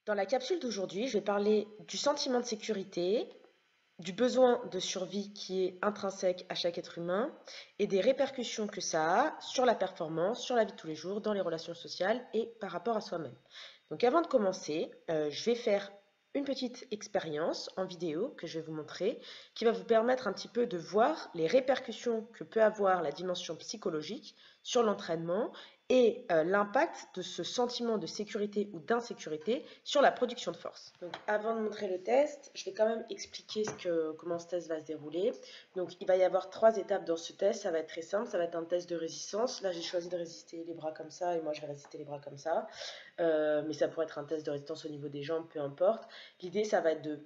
Dans la capsule d'aujourd'hui, je vais parler du sentiment de sécurité, du besoin de survie qui est intrinsèque à chaque être humain et des répercussions que ça a sur la performance, sur la vie de tous les jours, dans les relations sociales et par rapport à soi-même. Donc avant de commencer, je vais faire une petite expérience en vidéo que je vais vous montrer qui va vous permettre un petit peu de voir les répercussions que peut avoir la dimension psychologique sur l'entraînement et l'impact de ce sentiment de sécurité ou d'insécurité sur la production de force. Donc avant de montrer le test, je vais quand même expliquer comment ce test va se dérouler. Donc il va y avoir 3 étapes dans ce test, ça va être très simple, ça va être un test de résistance. Là j'ai choisi de résister les bras comme ça et moi je vais résister les bras comme ça. Mais ça pourrait être un test de résistance au niveau des jambes, peu importe. L'idée ça va être de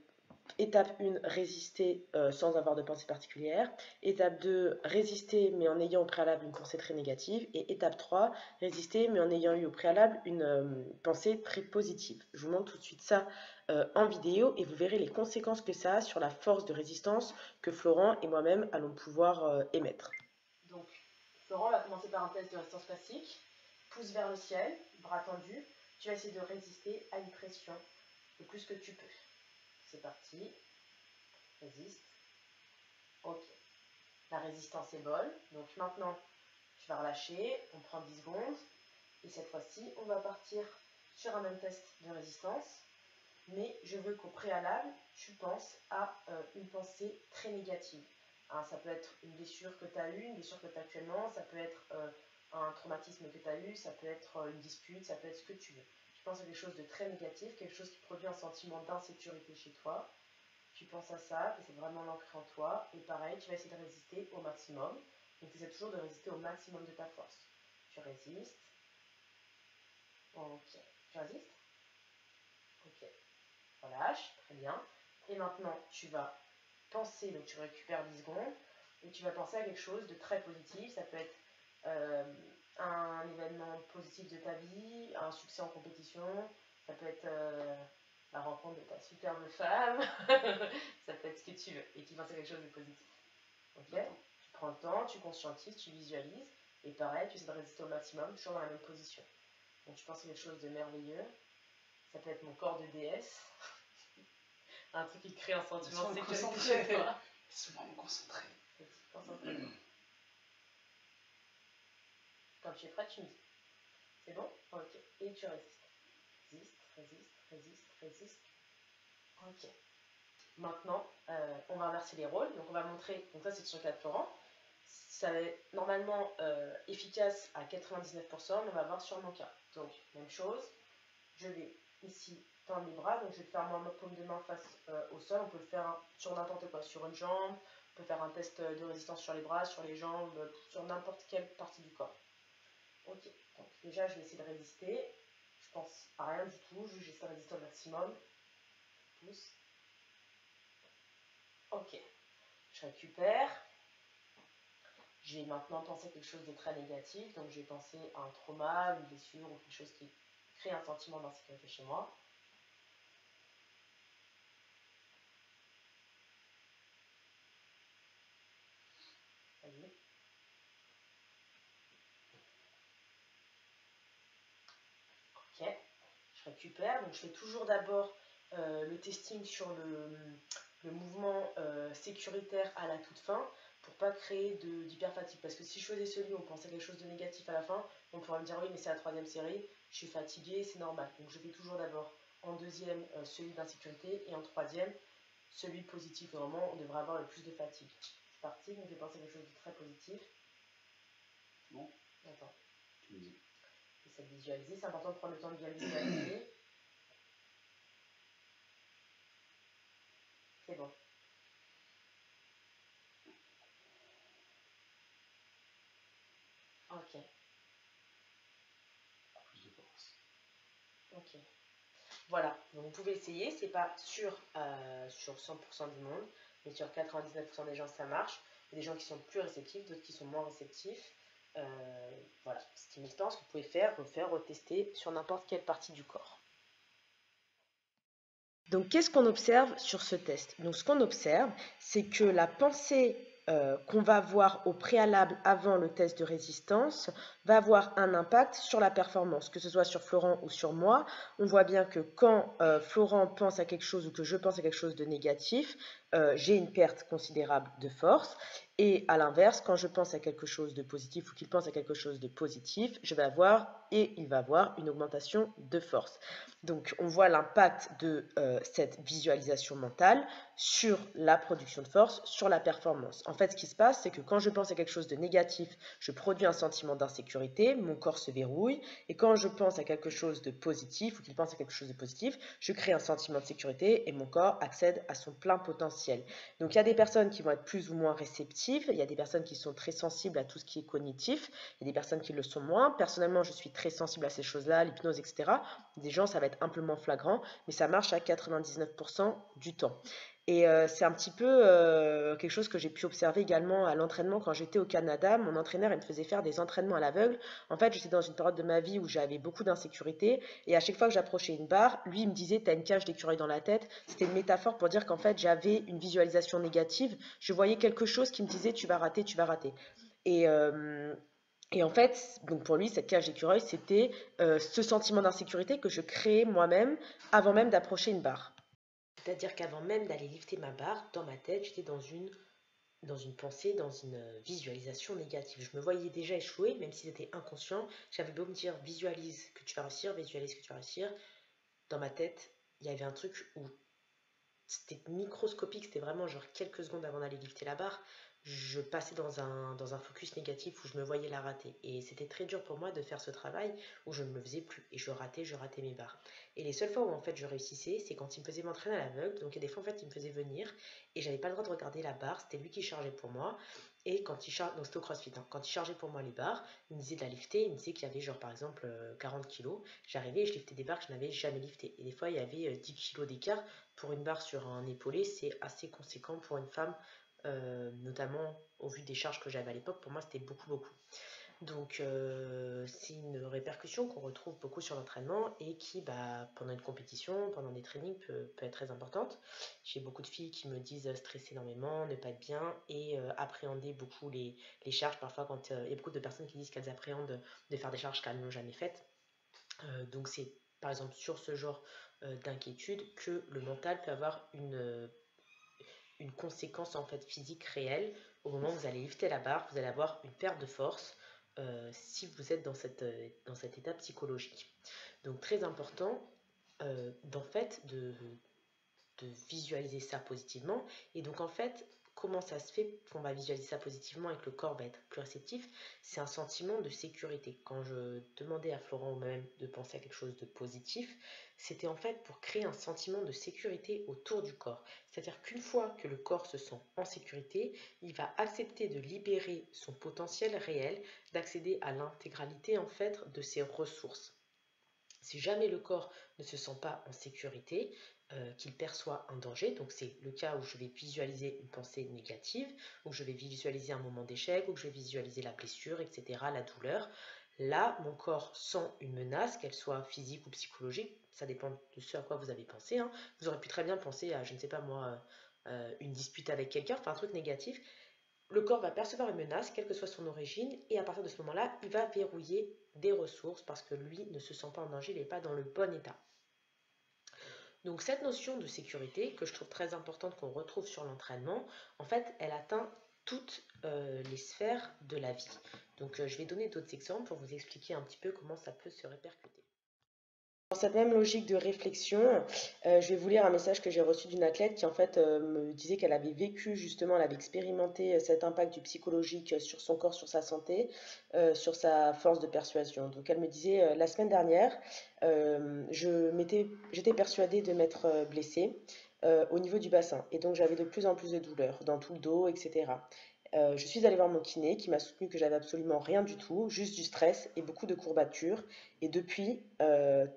étape 1, résister sans avoir de pensée particulière. Étape 2, résister mais en ayant au préalable une pensée très négative. Et étape 3, résister mais en ayant eu au préalable une pensée très positive. Je vous montre tout de suite ça en vidéo et vous verrez les conséquences que ça a sur la force de résistance que Florent et moi-même allons pouvoir émettre. Donc, Florent va commencer par un test de résistance classique. Pouce vers le ciel, bras tendus. Tu vas essayer de résister à une pression le plus que tu peux. C'est parti. Résiste. Ok. La résistance est bonne. Donc maintenant, tu vas relâcher. On prend 10 secondes. Et cette fois-ci, on va partir sur un même test de résistance. Mais je veux qu'au préalable, tu penses à une pensée très négative. Hein, ça peut être une blessure que tu as eue, une blessure que tu as actuellement. Ça peut être un traumatisme que tu as eu. Ça peut être une dispute. Ça peut être ce que tu veux. Tu penses à quelque chose de très négatif, quelque chose qui produit un sentiment d'insécurité chez toi. Tu penses à ça, tu essaies vraiment l'ancrer en toi, et pareil, tu vas essayer de résister au maximum. Donc tu essaies toujours de résister au maximum de ta force. Tu résistes. Ok. Tu résistes. Ok. Relâche, très bien. Et maintenant, tu vas penser, donc tu récupères 10 secondes, et tu vas penser à quelque chose de très positif. Ça peut être un événement positif de ta vie, un succès en compétition, ça peut être la rencontre de ta superbe femme, ça peut être ce que tu veux, et tu penses à quelque chose de positif. Ok. Tu prends le temps, tu conscientises, tu visualises, et pareil, tu essaies de résister au maximum, toujours dans la même position. Donc tu penses à quelque chose de merveilleux, ça peut être mon corps de déesse, un truc qui te crée un sentiment de sécurité chez toi. Laisse-moi me concentrer. Concentre-toi. Quand tu es prêt, tu me dis. C'est bon? Ok. Et tu résistes. Résiste, résiste, résiste, résiste. Ok. Maintenant, on va inverser les rôles. Donc on va montrer, donc ça c'est sur le cas de Florent. Ça est normalement efficace à 99%, mais on va voir sur mon cas. Donc, même chose. Je vais ici tendre les bras, donc je vais faire ma paume de main face au sol. On peut le faire sur n'importe quoi, sur une jambe, on peut faire un test de résistance sur les bras, sur les jambes, sur n'importe quelle partie du corps. Ok, donc déjà je vais essayer de résister. Je pense à rien du tout, j'essaie de résister au maximum. Pouce. Ok, je récupère. Je vais maintenant penser à quelque chose de très négatif, donc je vais penser à un trauma, une blessure ou quelque chose qui crée un sentiment d'insécurité chez moi. Vas-y. Ok, je récupère. Donc je fais toujours d'abord le testing sur le mouvement sécuritaire à la toute fin pour pas créer d'hyperfatigue. Parce que si je faisais celui où on pensait quelque chose de négatif à la fin, on pourrait me dire oui mais c'est la 3e série, je suis fatiguée, c'est normal. Donc je fais toujours d'abord en 2e celui d'insécurité et en 3e celui positif. Normalement on devrait avoir le plus de fatigue. C'est parti, donc je vais penser à quelque chose de très positif. Bon. Attends. Tu me dis. Essaie de visualiser, c'est important de prendre le temps de bien visualiser. C'est bon. Ok. Plus de force. Ok. Voilà, donc vous pouvez essayer, c'est pas sur 100% du monde, mais sur 99% des gens ça marche. Il y a des gens qui sont plus réceptifs, d'autres qui sont moins réceptifs. Voilà, c'est une expérience que vous pouvez faire, refaire, retester sur n'importe quelle partie du corps. Donc qu'est-ce qu'on observe sur ce test? Donc ce qu'on observe, c'est que la pensée qu'on va voir au préalable avant le test de résistance va avoir un impact sur la performance, que ce soit sur Florent ou sur moi. On voit bien que quand Florent pense à quelque chose ou que je pense à quelque chose de négatif, j'ai une perte considérable de force. Et à l'inverse, quand je pense à quelque chose de positif ou qu'il pense à quelque chose de positif, je vais avoir et il va avoir une augmentation de force. Donc on voit l'impact de cette visualisation mentale sur la production de force, sur la performance. En fait, ce qui se passe, c'est que quand je pense à quelque chose de négatif, je produis un sentiment d'insécurité, mon corps se verrouille, et quand je pense à quelque chose de positif, ou qu'il pense à quelque chose de positif, je crée un sentiment de sécurité et mon corps accède à son plein potentiel. Donc il y a des personnes qui vont être plus ou moins réceptives, il y a des personnes qui sont très sensibles à tout ce qui est cognitif, il y a des personnes qui le sont moins. Personnellement, je suis très sensible à ces choses-là, l'hypnose, etc. Des gens, ça va être amplement flagrant, mais ça marche à 99% du temps. Et c'est un petit peu quelque chose que j'ai pu observer également à l'entraînement quand j'étais au Canada. Mon entraîneur, il me faisait faire des entraînements à l'aveugle. En fait, j'étais dans une période de ma vie où j'avais beaucoup d'insécurité. Et à chaque fois que j'approchais une barre, lui, il me disait, t'as une cage d'écureuil dans la tête. C'était une métaphore pour dire qu'en fait, j'avais une visualisation négative. Je voyais quelque chose qui me disait, tu vas rater, tu vas rater. Et, euh, et en fait, donc pour lui, cette cage d'écureuil, c'était ce sentiment d'insécurité que je créais moi-même avant même d'approcher une barre. C'est-à-dire qu'avant même d'aller lifter ma barre, dans ma tête, j'étais dans une pensée, dans une visualisation négative. Je me voyais déjà échouer, même si c'était inconscient. J'avais beau me dire visualise que tu vas réussir, visualise que tu vas réussir. Dans ma tête, il y avait un truc où c'était microscopique, c'était vraiment genre quelques secondes avant d'aller lifter la barre. Je passais dans un focus négatif où je me voyais la rater. Et c'était très dur pour moi de faire ce travail où je ne le faisais plus. Et je ratais mes barres. Et les seules fois où en fait je réussissais, c'est quand il me faisait m'entraîner à l'aveugle. Donc il y a des fois en fait il me faisait venir et j'avais pas le droit de regarder la barre. C'était lui qui chargeait pour moi. Et quand il chargeait, donc c'était au CrossFit, hein. Quand il chargeait pour moi les barres, il me disait de la lifter. Il me disait qu'il y avait genre par exemple 40 kilos. J'arrivais et je liftais des barres que je n'avais jamais liftées. Et des fois il y avait 10 kilos d'écart. Pour une barre sur un épaulé, c'est assez conséquent pour une femme, notamment au vu des charges que j'avais à l'époque. Pour moi, c'était beaucoup, beaucoup. Donc, c'est une répercussion qu'on retrouve beaucoup sur l'entraînement et qui, bah, pendant une compétition, pendant des trainings, peut être très importante. J'ai beaucoup de filles qui me disent stresser énormément, ne pas être bien et appréhender beaucoup les charges. Parfois, quand il y a beaucoup de personnes qui disent qu'elles appréhendent de faire des charges qu'elles n'ont jamais faites. Donc, c'est par exemple sur ce genre d'inquiétude que le mental peut avoir une conséquence en fait physique réelle. Au moment où vous allez lifter la barre, vous allez avoir une perte de force si vous êtes dans cet état psychologique. Donc très important d'en fait de visualiser ça positivement. Et donc en fait, comment ça se fait qu'on va visualiser ça positivement et que le corps va être plus réceptif? C'est un sentiment de sécurité. Quand je demandais à Florent ou même de penser à quelque chose de positif, c'était en fait pour créer un sentiment de sécurité autour du corps. C'est-à-dire qu'une fois que le corps se sent en sécurité, il va accepter de libérer son potentiel réel, d'accéder à l'intégralité en fait de ses ressources. Si jamais le corps ne se sent pas en sécurité, qu'il perçoit un danger, donc c'est le cas où je vais visualiser une pensée négative, où je vais visualiser un moment d'échec, où je vais visualiser la blessure, etc., la douleur. Là, mon corps sent une menace, qu'elle soit physique ou psychologique, ça dépend de ce à quoi vous avez pensé, hein. Vous aurez pu très bien penser à, je ne sais pas moi, une dispute avec quelqu'un, enfin un truc négatif. Le corps va percevoir une menace, quelle que soit son origine, et à partir de ce moment-là, il va verrouiller des ressources parce que lui ne se sent pas en danger, il n'est pas dans le bon état. Donc cette notion de sécurité, que je trouve très importante qu'on retrouve sur l'entraînement, en fait, elle atteint toutes les sphères de la vie. Donc je vais donner d'autres exemples pour vous expliquer un petit peu comment ça peut se répercuter. Dans cette même logique de réflexion, je vais vous lire un message que j'ai reçu d'une athlète qui en fait me disait qu'elle avait vécu justement, elle avait expérimenté cet impact du psychologique sur son corps, sur sa santé, sur sa force de persuasion. Donc elle me disait la semaine dernière, j'étais persuadée de m'être blessée au niveau du bassin et donc j'avais de plus en plus de douleurs dans tout le dos, etc. Je suis allée voir mon kiné qui m'a soutenu que j'avais absolument rien du tout, juste du stress et beaucoup de courbatures. Et depuis,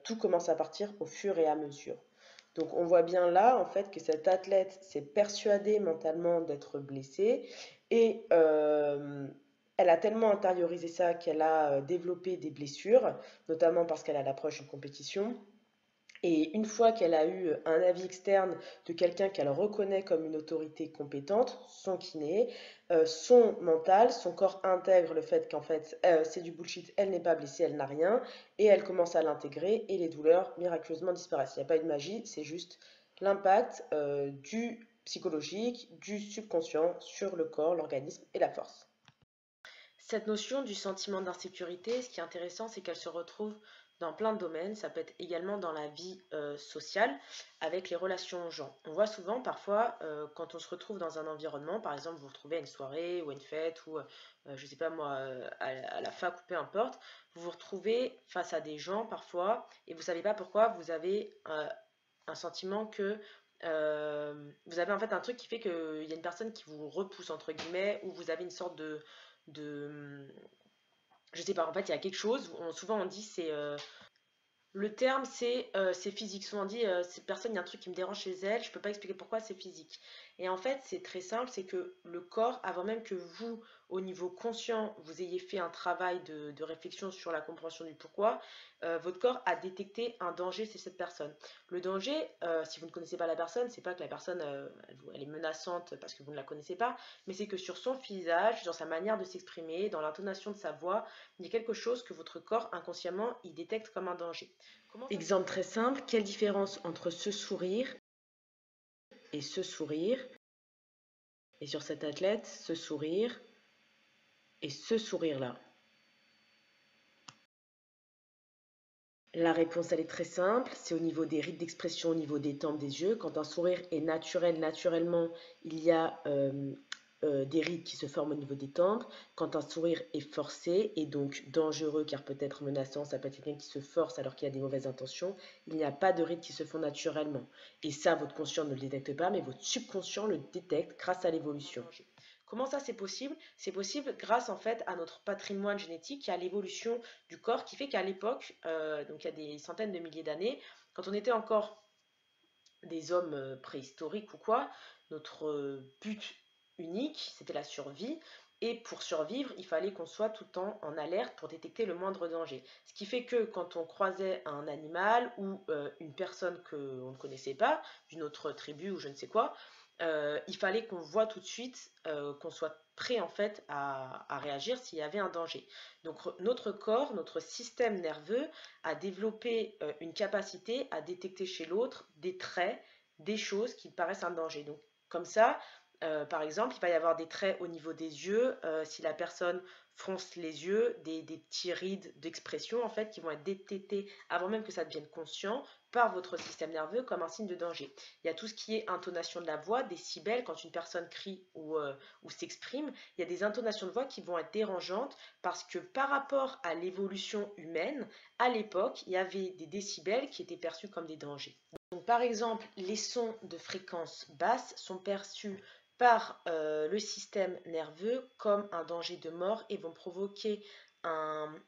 tout commence à partir au fur et à mesure. Donc on voit bien là en fait que cette athlète s'est persuadée mentalement d'être blessée et elle a tellement intériorisé ça qu'elle a développé des blessures, notamment parce qu'elle a l'approche d'une compétition. Et une fois qu'elle a eu un avis externe de quelqu'un qu'elle reconnaît comme une autorité compétente, son kiné, son mental, son corps intègre le fait qu'en fait c'est du bullshit, elle n'est pas blessée, elle n'a rien, et elle commence à l'intégrer et les douleurs miraculeusement disparaissent. Il n'y a pas de magie, c'est juste l'impact du psychologique, du subconscient sur le corps, l'organisme et la force. Cette notion du sentiment d'insécurité, ce qui est intéressant, c'est qu'elle se retrouve dans plein de domaines. Ça peut être également dans la vie sociale, avec les relations aux gens. On voit souvent, parfois, quand on se retrouve dans un environnement, par exemple, vous vous retrouvez à une soirée ou à une fête, ou je sais pas moi, à la fac ou peu importe, vous vous retrouvez face à des gens parfois, et vous savez pas pourquoi, vous avez un sentiment que vous avez en fait un truc qui fait qu'il y a une personne qui vous repousse entre guillemets, ou vous avez une sorte de je sais pas, en fait il y a quelque chose, souvent on dit le terme, c'est physique. Souvent on dit, cette personne, il y a un truc qui me dérange chez elle, je peux pas expliquer pourquoi, c'est physique. Et en fait, c'est très simple, c'est que le corps, avant même que vous, au niveau conscient, vous ayez fait un travail de réflexion sur la compréhension du pourquoi, votre corps a détecté un danger chez cette personne. Le danger, si vous ne connaissez pas la personne, c'est pas que la personne, elle est menaçante parce que vous ne la connaissez pas, mais c'est que sur son visage, dans sa manière de s'exprimer, dans l'intonation de sa voix, il y a quelque chose que votre corps, inconsciemment, il détecte comme un danger. Exemple très simple, quelle différence entre ce sourire et ce sourire, et sur cet athlète, ce sourire et ce sourire-là? La réponse, elle est très simple, c'est au niveau des rides d'expression, au niveau des tempes des yeux. Quand un sourire est naturel, naturellement, il y a des rides qui se forment au niveau des tempes. Quand un sourire est forcé et donc dangereux car peut être menaçant, ça peut être quelqu'un qui se force alors qu'il a des mauvaises intentions, il n'y a pas de rides qui se font naturellement. Et ça, votre conscient ne le détecte pas, mais votre subconscient le détecte grâce à l'évolution. Comment ça c'est possible? C'est possible grâce en fait à notre patrimoine génétique, à l'évolution du corps qui fait qu'à l'époque, donc il y a des centaines de milliers d'années, quand on était encore des hommes préhistoriques ou quoi, notre but unique, c'était la survie. Et pour survivre, il fallait qu'on soit tout le temps en alerte pour détecter le moindre danger. Ce qui fait que quand on croisait un animal ou une personne qu'on ne connaissait pas, d'une autre tribu ou je ne sais quoi, il fallait qu'on voit tout de suite, qu'on soit prêt en fait à réagir s'il y avait un danger. Donc notre corps, notre système nerveux a développé une capacité à détecter chez l'autre des traits, des choses qui paraissent un danger. Donc comme ça, par exemple, il va y avoir des traits au niveau des yeux, si la personne fronce les yeux, des petits rides d'expression en fait qui vont être détectés avant même que ça devienne conscient par votre système nerveux comme un signe de danger. Il y a tout ce qui est intonation de la voix, décibels, quand une personne crie ou s'exprime, il y a des intonations de voix qui vont être dérangeantes parce que par rapport à l'évolution humaine, à l'époque, il y avait des décibels qui étaient perçus comme des dangers. Donc, par exemple, les sons de fréquence basse sont perçus par le système nerveux comme un danger de mort et vont provoquer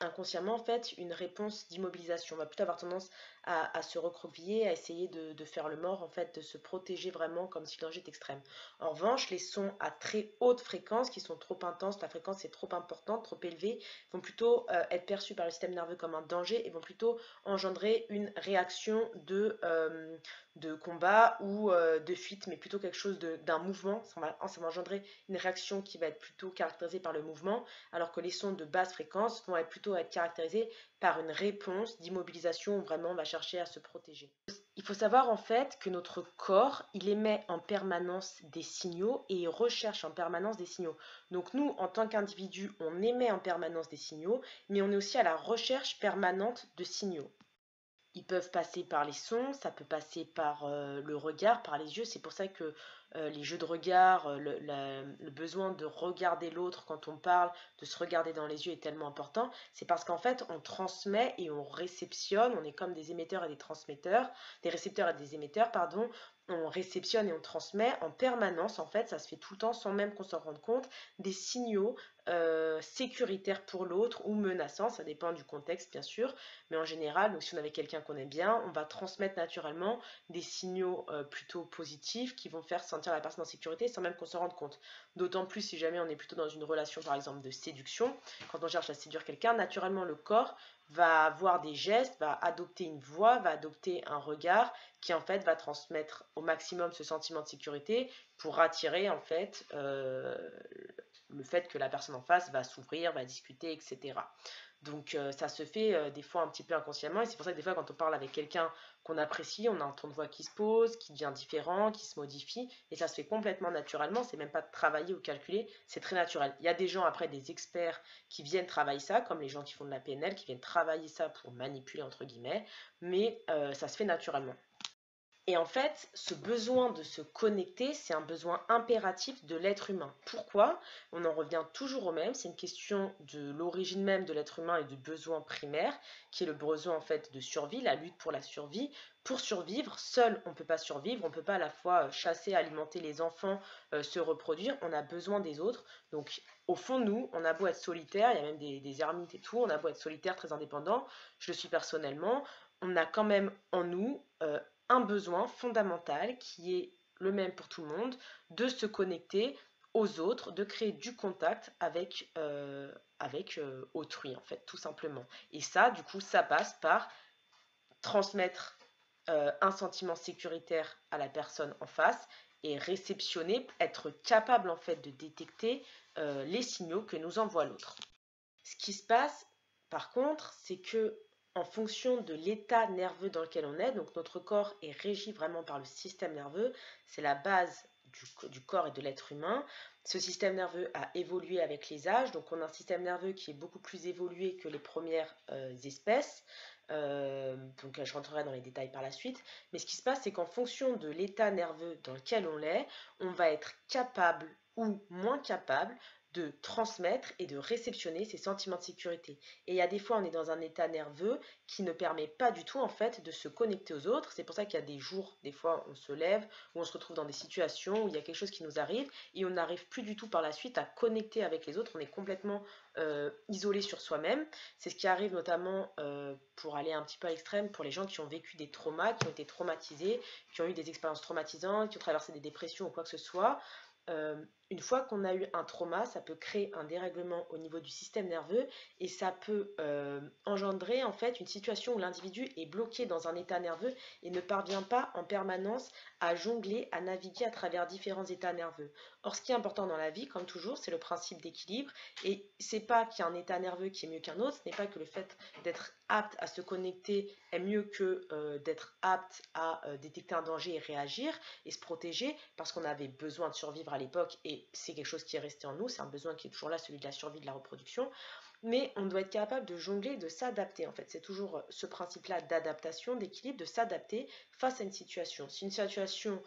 inconsciemment en fait une réponse d'immobilisation. On va plutôt avoir tendance à se recroqueviller, à essayer de faire le mort, en fait, de se protéger vraiment comme si le danger est extrême. En revanche, les sons à très haute fréquence, qui sont trop intenses, la fréquence est trop importante, trop élevée, vont plutôt être perçus par le système nerveux comme un danger et vont plutôt engendrer une réaction de combat ou de fuite, mais plutôt quelque chose d'un mouvement. Ça va engendrer une réaction qui va être plutôt caractérisée par le mouvement, alors que les sons de basse fréquence vont plutôt être caractérisés par une réponse d'immobilisation où vraiment on va chercher à se protéger. Il faut savoir en fait que notre corps, il émet en permanence des signaux et il recherche en permanence des signaux. Donc nous, en tant qu'individu, on émet en permanence des signaux, mais on est aussi à la recherche permanente de signaux. Ils peuvent passer par les sons, ça peut passer par le regard, par les yeux. C'est pour ça que les jeux de regard, le besoin de regarder l'autre quand on parle, de se regarder dans les yeux est tellement important. C'est parce qu'en fait, on transmet et on réceptionne, on est comme des émetteurs et des transmetteurs, des récepteurs et des émetteurs, pardon. On réceptionne et on transmet en permanence, en fait, ça se fait tout le temps sans même qu'on s'en rende compte, des signaux sécuritaire pour l'autre ou menaçant, ça dépend du contexte bien sûr, mais en général, donc si on est avec quelqu'un qu'on aime bien, on va transmettre naturellement des signaux plutôt positifs qui vont faire sentir la personne en sécurité sans même qu'on s'en rende compte. D'autant plus si jamais on est plutôt dans une relation par exemple de séduction, quand on cherche à séduire quelqu'un, naturellement le corps va avoir des gestes, va adopter une voix, va adopter un regard qui en fait va transmettre au maximum ce sentiment de sécurité pour attirer en fait le fait que la personne en face va s'ouvrir, va discuter, etc. Donc ça se fait des fois un petit peu inconsciemment et c'est pour ça que des fois quand on parle avec quelqu'un qu'on apprécie, on a un ton de voix qui se pose, qui devient différent, qui se modifie et ça se fait complètement naturellement, c'est même pas travaillé ou calculé, c'est très naturel. Il y a des gens après, des experts qui viennent travailler ça, comme les gens qui font de la PNL, qui viennent travailler ça pour manipuler entre guillemets, mais ça se fait naturellement. Et en fait, ce besoin de se connecter, c'est un besoin impératif de l'être humain. Pourquoi? On en revient toujours au même, c'est une question de l'origine même de l'être humain et du besoin primaire, qui est le besoin en fait de survie, la lutte pour la survie. Pour survivre, seul on ne peut pas survivre, on ne peut pas à la fois chasser, alimenter les enfants, se reproduire, on a besoin des autres. Donc au fond, nous, on a beau être solitaire, il y a même des ermites et tout, on a beau être solitaire, très indépendant, je le suis personnellement, on a quand même en nous un besoin fondamental qui est le même pour tout le monde, de se connecter aux autres, de créer du contact avec autrui, en fait, tout simplement. Et ça, du coup, ça passe par transmettre un sentiment sécuritaire à la personne en face et réceptionner, être capable, en fait, de détecter les signaux que nous envoie l'autre. Ce qui se passe, par contre, c'est que en fonction de l'état nerveux dans lequel on est, donc notre corps est régi vraiment par le système nerveux, c'est la base du corps et de l'être humain. Ce système nerveux a évolué avec les âges, donc on a un système nerveux qui est beaucoup plus évolué que les premières espèces. Donc je rentrerai dans les détails par la suite. Mais ce qui se passe, c'est qu'en fonction de l'état nerveux dans lequel on est, on va être capable ou moins capable de transmettre et de réceptionner ces sentiments de sécurité. Et il y a des fois, on est dans un état nerveux qui ne permet pas du tout en fait de se connecter aux autres. C'est pour ça qu'il y a des jours, des fois, on se lève, où on se retrouve dans des situations où il y a quelque chose qui nous arrive et on n'arrive plus du tout par la suite à connecter avec les autres. On est complètement isolé sur soi-même. C'est ce qui arrive notamment pour aller un petit peu à l'extrême pour les gens qui ont vécu des traumas, qui ont été traumatisés, qui ont eu des expériences traumatisantes, qui ont traversé des dépressions ou quoi que ce soit. Une fois qu'on a eu un trauma, ça peut créer un dérèglement au niveau du système nerveux et ça peut engendrer en fait une situation où l'individu est bloqué dans un état nerveux et ne parvient pas en permanence à jongler, à naviguer à travers différents états nerveux. Or, ce qui est important dans la vie, comme toujours, c'est le principe d'équilibre et c'est pas qu'il y a un état nerveux qui est mieux qu'un autre, ce n'est pas que le fait d'être apte à se connecter est mieux que d'être apte à détecter un danger et réagir et se protéger parce qu'on avait besoin de survivre à l'époque et c'est quelque chose qui est resté en nous, c'est un besoin qui est toujours là, celui de la survie, de la reproduction, mais on doit être capable de jongler, de s'adapter en fait. C'est toujours ce principe-là d'adaptation, d'équilibre, de s'adapter face à une situation. Si une situation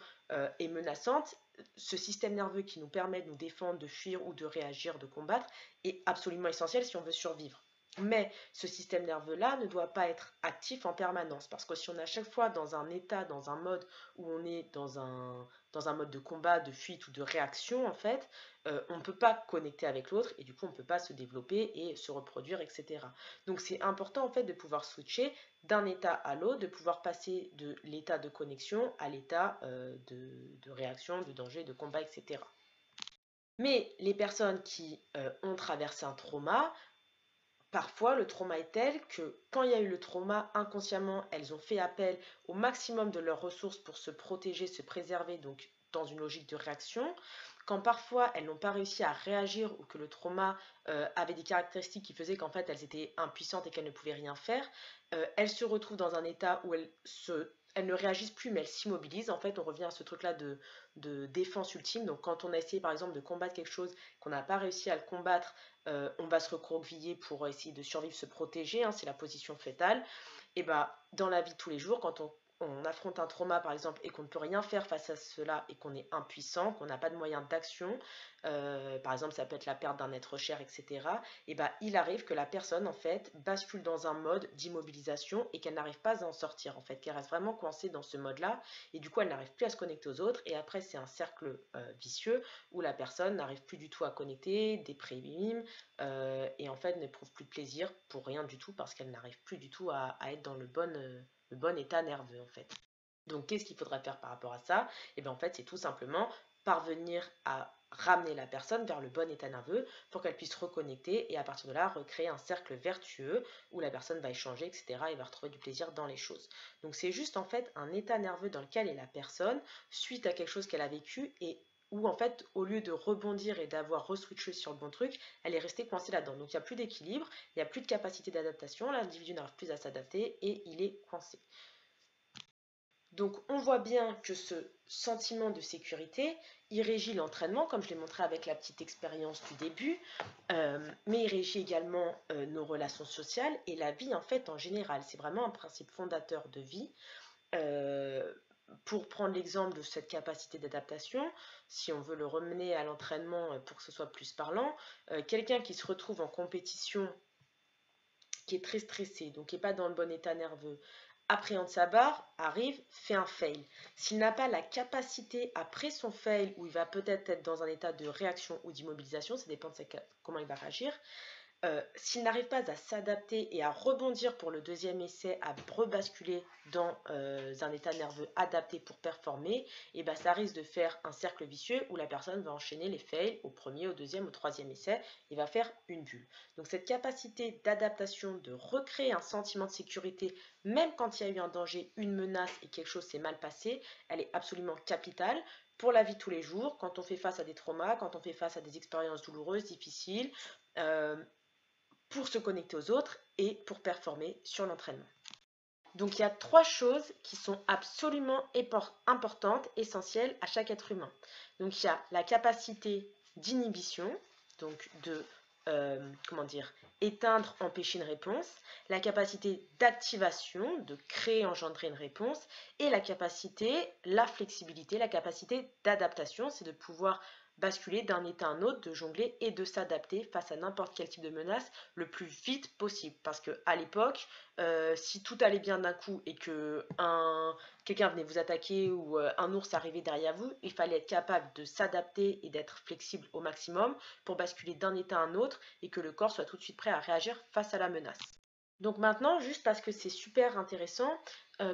est menaçante, ce système nerveux qui nous permet de nous défendre, de fuir ou de réagir, de combattre, est absolument essentiel si on veut survivre. Mais ce système nerveux-là ne doit pas être actif en permanence, parce que si on est à chaque fois dans un état, dans un mode où on est dans un mode de combat, de fuite ou de réaction, en fait, on ne peut pas connecter avec l'autre et du coup on ne peut pas se développer et se reproduire, etc. Donc c'est important en fait de pouvoir switcher d'un état à l'autre, de pouvoir passer de l'état de connexion à l'état de réaction, de danger, de combat, etc. Mais les personnes qui ont traversé un trauma, parfois, le trauma est tel que quand il y a eu le trauma, inconsciemment, elles ont fait appel au maximum de leurs ressources pour se protéger, se préserver, donc dans une logique de réaction. Quand parfois elles n'ont pas réussi à réagir ou que le trauma avait des caractéristiques qui faisaient qu'en fait elles étaient impuissantes et qu'elles ne pouvaient rien faire, elles se retrouvent dans un état où elles ne réagissent plus mais elles s'immobilisent. En fait, on revient à ce truc-là de défense ultime. Donc quand on a essayé par exemple de combattre quelque chose, qu'on n'a pas réussi à le combattre, on va se recroqueviller pour essayer de survivre, se protéger, hein, c'est la position fœtale. Et bah, dans la vie de tous les jours, quand on affronte un trauma par exemple et qu'on ne peut rien faire face à cela et qu'on est impuissant, qu'on n'a pas de moyens d'action, par exemple ça peut être la perte d'un être cher, etc. Et ben il arrive que la personne en fait bascule dans un mode d'immobilisation et qu'elle n'arrive pas à en sortir en fait, qu'elle reste vraiment coincée dans ce mode-là et du coup elle n'arrive plus à se connecter aux autres et après c'est un cercle vicieux où la personne n'arrive plus du tout à connecter, déprime et en fait n'éprouve plus de plaisir pour rien du tout parce qu'elle n'arrive plus du tout à être dans le bon état nerveux en fait. Donc qu'est-ce qu'il faudrait faire par rapport à ça? Et bien en fait c'est tout simplement parvenir à ramener la personne vers le bon état nerveux pour qu'elle puisse reconnecter et à partir de là recréer un cercle vertueux où la personne va échanger, etc. et va retrouver du plaisir dans les choses. Donc c'est juste en fait un état nerveux dans lequel est la personne suite à quelque chose qu'elle a vécu et où en fait au lieu de rebondir et d'avoir re-switché sur le bon truc, elle est restée coincée là-dedans. Donc il n'y a plus d'équilibre, il n'y a plus de capacité d'adaptation, l'individu n'arrive plus à s'adapter et il est coincé. Donc on voit bien que ce sentiment de sécurité, il régit l'entraînement, comme je l'ai montré avec la petite expérience du début, mais il régit également nos relations sociales et la vie en fait en général. C'est vraiment un principe fondateur de vie. Pour prendre l'exemple de cette capacité d'adaptation, si on veut le remener à l'entraînement pour que ce soit plus parlant, quelqu'un qui se retrouve en compétition, qui est très stressé, donc qui n'est pas dans le bon état nerveux, appréhende sa barre, arrive, fait un fail. S'il n'a pas la capacité après son fail, où il va peut-être être dans un état de réaction ou d'immobilisation, ça dépend de comment il va réagir, s'il n'arrive pas à s'adapter et à rebondir pour le deuxième essai, à rebasculer dans un état nerveux adapté pour performer, et ben ça risque de faire un cercle vicieux où la personne va enchaîner les fails au premier, au deuxième, au troisième essai et va faire une bulle. Donc cette capacité d'adaptation, de recréer un sentiment de sécurité, même quand il y a eu un danger, une menace et quelque chose s'est mal passé, elle est absolument capitale pour la vie de tous les jours, quand on fait face à des traumas, quand on fait face à des expériences douloureuses, difficiles, pour se connecter aux autres et pour performer sur l'entraînement. Donc il y a 3 choses qui sont absolument importantes, essentielles à chaque être humain. Donc il y a la capacité d'inhibition, donc de éteindre, empêcher une réponse, la capacité d'activation, de créer, engendrer une réponse, et la capacité, la flexibilité, la capacité d'adaptation, c'est de pouvoir basculer d'un état à un autre, de jongler et de s'adapter face à n'importe quel type de menace le plus vite possible. Parce qu'à l'époque, si tout allait bien d'un coup et que quelqu'un venait vous attaquer ou un ours arrivait derrière vous, il fallait être capable de s'adapter et d'être flexible au maximum pour basculer d'un état à un autre et que le corps soit tout de suite prêt à réagir face à la menace. Donc maintenant, juste parce que c'est super intéressant,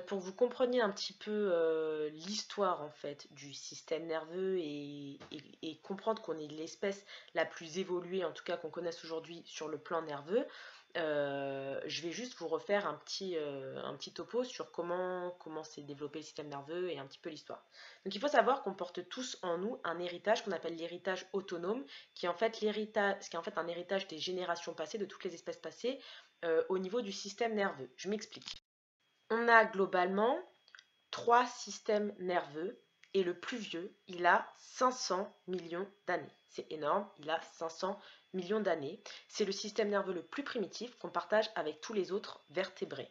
pour que vous compreniez un petit peu l'histoire en fait du système nerveux et comprendre qu'on est l'espèce la plus évoluée, en tout cas qu'on connaisse aujourd'hui sur le plan nerveux, je vais juste vous refaire un petit topo sur comment s'est développé le système nerveux et un petit peu l'histoire. Donc il faut savoir qu'on porte tous en nous un héritage qu'on appelle l'héritage autonome, qui est en fait un héritage des générations passées, de toutes les espèces passées, au niveau du système nerveux. Je m'explique. On a globalement 3 systèmes nerveux et le plus vieux, il a 500 millions d'années. C'est énorme, il a 500 millions d'années. C'est le système nerveux le plus primitif qu'on partage avec tous les autres vertébrés.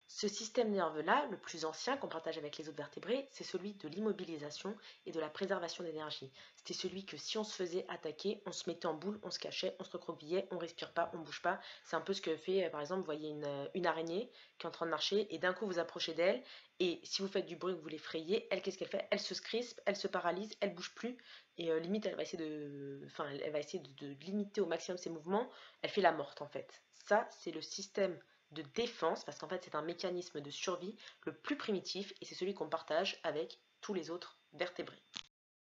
Ce système nerveux-là, le plus ancien qu'on partage avec les autres vertébrés, c'est celui de l'immobilisation et de la préservation d'énergie. C'était celui que si on se faisait attaquer, on se mettait en boule, on se cachait, on se recroquevillait, on respire pas, on bouge pas. C'est un peu ce que fait, par exemple, vous voyez une araignée qui est en train de marcher et d'un coup vous approchez d'elle et si vous faites du bruit, que vous l'effrayez, elle qu'est-ce qu'elle fait? Elle se crispe, elle se paralyse, elle bouge plus et limite elle va essayer de limiter au maximum ses mouvements. Elle fait la morte en fait. Ça, c'est le système de défense, parce qu'en fait c'est un mécanisme de survie le plus primitif et c'est celui qu'on partage avec tous les autres vertébrés.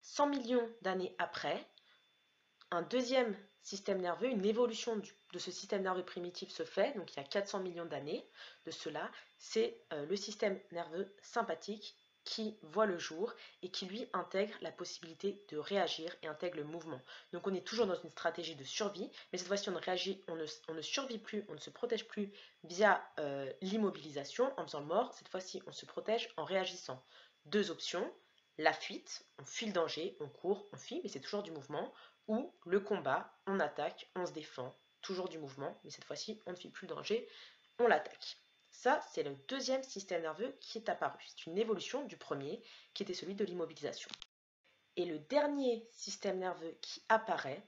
100 millions d'années après, un deuxième système nerveux, une évolution de ce système nerveux primitif se fait, donc il y a 400 millions d'années de cela, c'est le système nerveux sympathique qui voit le jour et qui lui intègre la possibilité de réagir et intègre le mouvement. Donc on est toujours dans une stratégie de survie, mais cette fois-ci on ne survit plus, on ne se protège plus via l'immobilisation en faisant le mort, cette fois-ci on se protège en réagissant. 2 options, la fuite, on fuit le danger, on court, on fuit, mais c'est toujours du mouvement, ou le combat, on attaque, on se défend, toujours du mouvement, mais cette fois-ci on ne fuit plus le danger, on l'attaque. Ça, c'est le deuxième système nerveux qui est apparu. C'est une évolution du premier, qui était celui de l'immobilisation. Et le dernier système nerveux qui apparaît,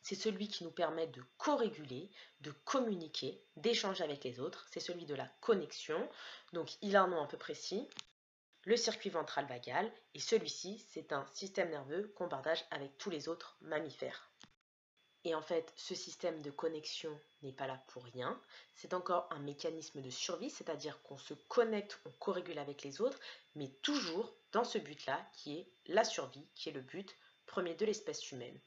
c'est celui qui nous permet de co-réguler, de communiquer, d'échanger avec les autres. C'est celui de la connexion. Donc, il a un nom un peu précis, le circuit ventral vagal. Et celui-ci, c'est un système nerveux qu'on partage avec tous les autres mammifères. Et en fait, ce système de connexion n'est pas là pour rien. C'est encore un mécanisme de survie, c'est-à-dire qu'on se connecte, on co-régule avec les autres, mais toujours dans ce but-là, qui est la survie, qui est le but premier de l'espèce humaine,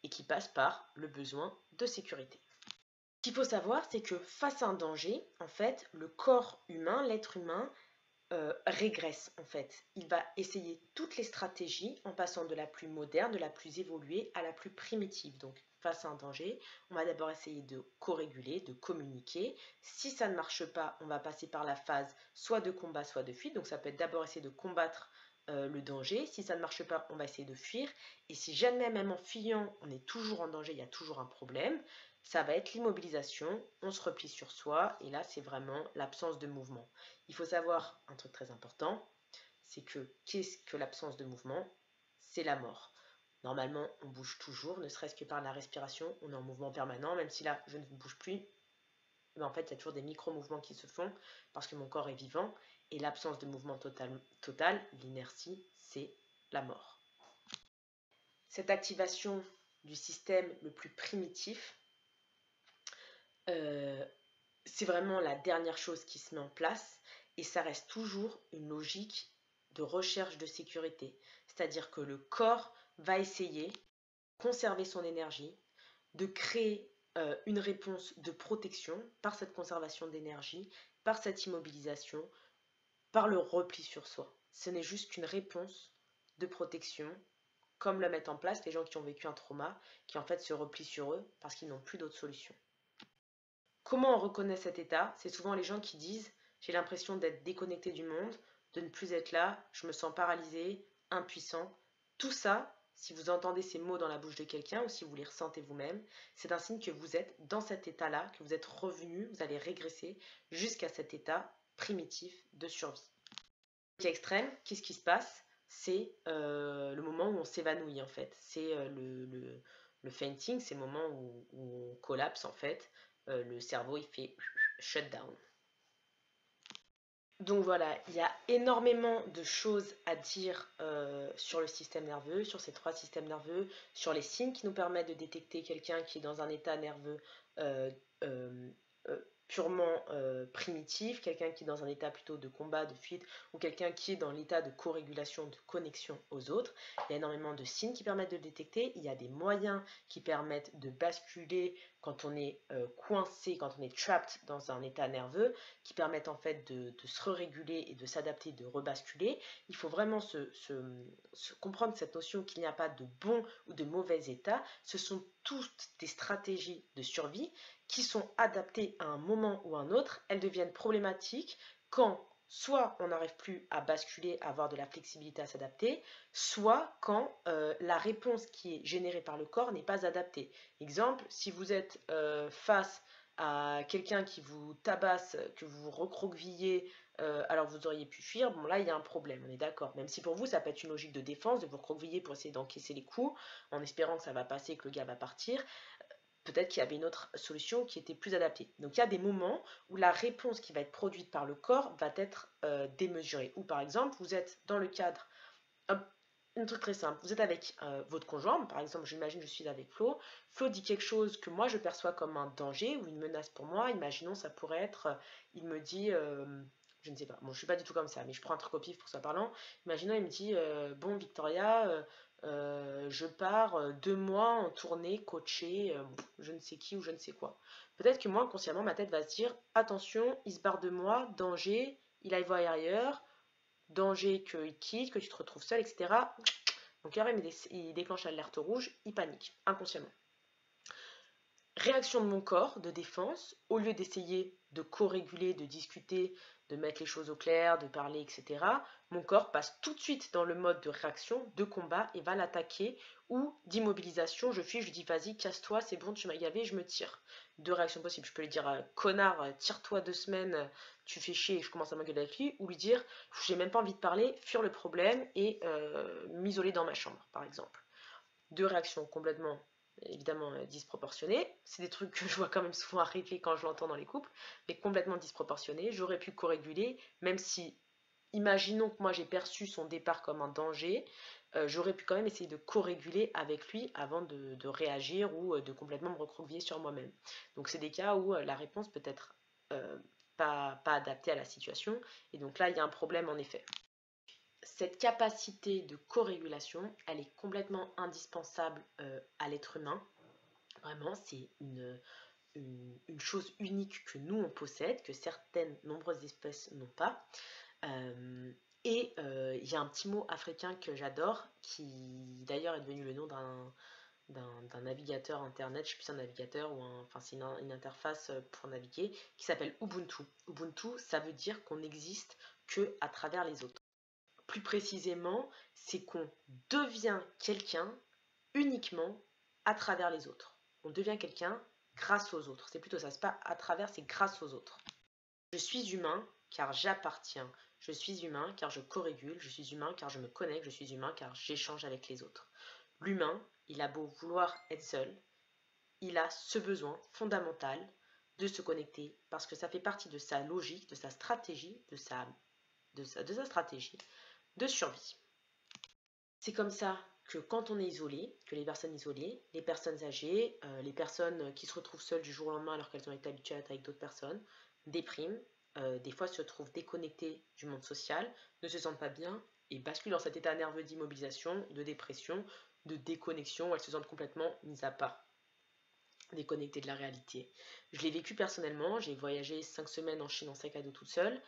et qui passe par le besoin de sécurité. Ce qu'il faut savoir, c'est que face à un danger, en fait, le corps humain, l'être humain, régresse en fait. Il va essayer toutes les stratégies en passant de la plus moderne, de la plus évoluée à la plus primitive. Donc face à un danger, on va d'abord essayer de co-réguler, de communiquer. Si ça ne marche pas, on va passer par la phase soit de combat, soit de fuite. Donc ça peut être d'abord essayer de combattre le danger. Si ça ne marche pas, on va essayer de fuir. Et si jamais même en fuyant, on est toujours en danger, il y a toujours un problème, ça va être l'immobilisation, on se replie sur soi, et là c'est vraiment l'absence de mouvement. Il faut savoir un truc très important, c'est que qu'est-ce que l'absence de mouvement? C'est la mort. Normalement, on bouge toujours, ne serait-ce que par la respiration, on est en mouvement permanent, même si là, je ne bouge plus, mais en fait, il y a toujours des micro-mouvements qui se font parce que mon corps est vivant, et l'absence de mouvement total, l'inertie, c'est la mort. Cette activation du système le plus primitif, c'est vraiment la dernière chose qui se met en place, et ça reste toujours une logique de recherche de sécurité. C'est-à-dire que le corps va essayer de conserver son énergie, de créer une réponse de protection par cette conservation d'énergie, par cette immobilisation, par le repli sur soi. Ce n'est juste qu'une réponse de protection, comme le mettent en place les gens qui ont vécu un trauma, qui en fait se replient sur eux parce qu'ils n'ont plus d'autre solution. Comment on reconnaît cet état? C'est souvent les gens qui disent « j'ai l'impression d'être déconnecté du monde, de ne plus être là, je me sens paralysé, impuissant ». Tout ça, si vous entendez ces mots dans la bouche de quelqu'un ou si vous les ressentez vous-même, c'est un signe que vous êtes dans cet état-là, que vous êtes revenu, vous allez régresser jusqu'à cet état primitif de survie. Cas extrême, qu'est-ce qui se passe? C'est le moment où on s'évanouit en fait. C'est le fainting, c'est le moment où on collapse en fait. Le cerveau il fait shutdown. Donc voilà, il y a énormément de choses à dire sur le système nerveux, sur ces trois systèmes nerveux, sur les signes qui nous permettent de détecter quelqu'un qui est dans un état nerveux purement primitif, quelqu'un qui est dans un état plutôt de combat, de fuite, ou quelqu'un qui est dans l'état de co-régulation, de connexion aux autres. Il y a énormément de signes qui permettent de le détecter, il y a des moyens qui permettent de basculer quand on est coincé, quand on est trapped dans un état nerveux, qui permettent en fait de se réguler et de s'adapter, de rebasculer. Il faut vraiment comprendre cette notion qu'il n'y a pas de bon ou de mauvais état. Ce sont toutes des stratégies de survie qui sont adaptées à un moment ou à un autre. Elles deviennent problématiques quand soit on n'arrive plus à basculer, à avoir de la flexibilité à s'adapter, soit quand la réponse qui est générée par le corps n'est pas adaptée. Exemple, si vous êtes face à quelqu'un qui vous tabasse, que vous recroquevillez, alors vous auriez pu fuir, bon là il y a un problème, on est d'accord. Même si pour vous ça peut être une logique de défense, de vous recroqueviller pour essayer d'encaisser les coups, en espérant que ça va passer et que le gars va partir, peut-être qu'il y avait une autre solution qui était plus adaptée. Donc il y a des moments où la réponse qui va être produite par le corps va être démesurée. Ou par exemple, vous êtes dans le cadre, un truc très simple, vous êtes avec votre conjoint, par exemple, j'imagine je suis avec Flo, Flo dit quelque chose que moi je perçois comme un danger ou une menace pour moi, imaginons ça pourrait être, il me dit, je ne sais pas, bon je suis pas du tout comme ça, mais je prends un truc au pif pour ça parlant, imaginons il me dit, bon Victoria, je pars 2 mois en tournée, coachée, je ne sais qui ou je ne sais quoi. Peut-être que moi, inconsciemment, ma tête va se dire, attention, il se barre de moi, danger, il aille voir ailleurs, danger qu'il quitte, que tu te retrouves seul, etc. Donc il déclenche l'alerte rouge, il panique, inconsciemment. réaction de mon corps de défense, au lieu d'essayer de co-réguler, de discuter, de mettre les choses au clair, de parler, etc., mon corps passe tout de suite dans le mode de réaction, de combat, et va l'attaquer, ou d'immobilisation, je fuis, je dis vas-y, casse-toi, c'est bon, tu m'as gavé, je me tire. Deux réactions possibles, je peux lui dire connard, tire-toi 2 semaines, tu fais chier, et je commence à m'engueuler avec lui, ou lui dire j'ai même pas envie de parler, fuir le problème et m'isoler dans ma chambre, par exemple. Deux réactions complètement évidemment disproportionnées. C'est des trucs que je vois quand même souvent arriver quand je l'entends dans les couples, mais complètement disproportionnées. J'aurais pu co-réguler, même si, imaginons que moi j'ai perçu son départ comme un danger, j'aurais pu quand même essayer de co-réguler avec lui avant de réagir ou de complètement me recroqueviller sur moi-même. Donc c'est des cas où la réponse peut être euh, pas adaptée à la situation, et donc là il y a un problème en effet. Cette capacité de co-régulation, elle est complètement indispensable à l'être humain. Vraiment, c'est une chose unique que nous, on possède, que certaines nombreuses espèces n'ont pas. Il y a un petit mot africain que j'adore, qui d'ailleurs est devenu le nom d'un navigateur internet, je sais plus si c'est un navigateur ou enfin c'est une interface pour naviguer, qui s'appelle Ubuntu. Ubuntu, ça veut dire qu'on n'existe que à travers les autres. Plus précisément, c'est qu'on devient quelqu'un uniquement à travers les autres. On devient quelqu'un grâce aux autres. C'est plutôt ça, c'est pas à travers, c'est grâce aux autres. Je suis humain car j'appartiens. Je suis humain car je co-régule. Je suis humain car je me connecte. Je suis humain car j'échange avec les autres. L'humain, il a beau vouloir être seul, il a ce besoin fondamental de se connecter parce que ça fait partie de sa logique, de sa stratégie, de sa stratégie de survie. C'est comme ça que quand on est isolé, que les personnes isolées, les personnes âgées, les personnes qui se retrouvent seules du jour au lendemain alors qu'elles ont été habituées à être avec d'autres personnes, dépriment, des fois se trouvent déconnectées du monde social, ne se sentent pas bien et basculent dans cet état nerveux d'immobilisation, de dépression, de déconnexion, où elles se sentent complètement mises à part, déconnectées de la réalité. Je l'ai vécu personnellement, j'ai voyagé 5 semaines en Chine en sac à dos toute seule.